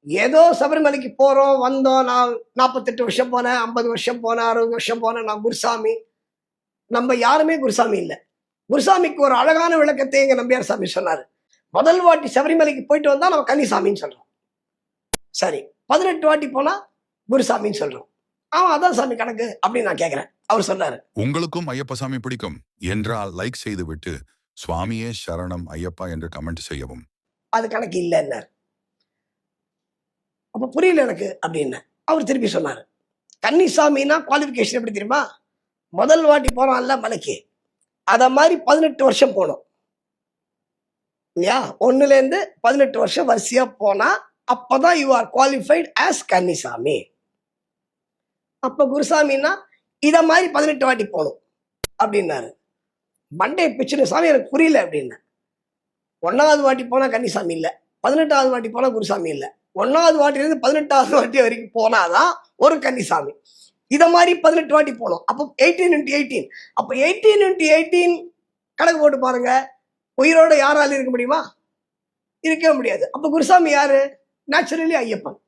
ஏதோ சபரிமலைக்கு போறோம் வந்தோம். நான் 48 வருஷம் போனேன், 50 வருஷம் போனேன், 60 வருஷம் போனேன், நான் குருசாமி. நம்ம யாருமே குருசாமி இல்லை. குருசாமிக்கு ஒரு அழகான விளக்கத்தை எங்க நம்பியார் சாமி சொன்னாரு. முதல் வாட்டி சபரிமலைக்கு போயிட்டு வந்தா நம்ம கன்னிசாமின்னு சொல்றோம். சரி, 18 வாட்டி போனா குருசாமின்னு சொல்றோம். அதான் சாமி கணக்கு அப்படின்னு நான் கேட்கிறேன். அவர் சொன்னாரு, உங்களுக்கும் ஐயப்ப சாமி பிடிக்கும் என்றால் லைக் செய்து விட்டு சுவாமியே சரணம் ஐயப்பா என்று கமெண்ட் செய்யவும். அது கணக்கு இல்லைன்னாரு. அப்ப புரியல எனக்கு அப்படின்னு அவர் திருப்பி சொன்னாரு. கன்னிசாமின்னா குவாலிபிகேஷன் எப்படி தெரியுமா? முதல் வாட்டி போறான்ல மலைக்கு, அத மாதிரி 18 வருஷம் போனோம் இல்லையா? 1ல இருந்து 18 வருஷம் வரிசையா போனா அப்பதான் யூ ஆர் குவாலிஃபைட் ஆஸ் கன்னிசாமி. அப்ப குருசாமின்னா இத மாதிரி 18 வாட்டி போகணும் அப்படின்னாரு. மண்டே பிச்சுன்னு, சாமி எனக்கு புரியல அப்படின்னு. 1வது வாட்டி போனா கன்னிசாமி இல்லை, 18வது வாட்டி போனா குருசாமி இல்லை. 1வது வாட்டிலிருந்து 18வது வாட்டி வரைக்கும் போனாதான் ஒரு கன்னிசாமி. இத மாதிரி 18 வாட்டி போனோம். அப்போ 18 into 18. அப்ப 18 into 18 கணக்கு போட்டு பாருங்க. உயிரோட யாராலும் இருக்க முடியுமா? இருக்கவே முடியாது. அப்ப குருசாமி யாரு? நேச்சுரலி ஐயப்பன்.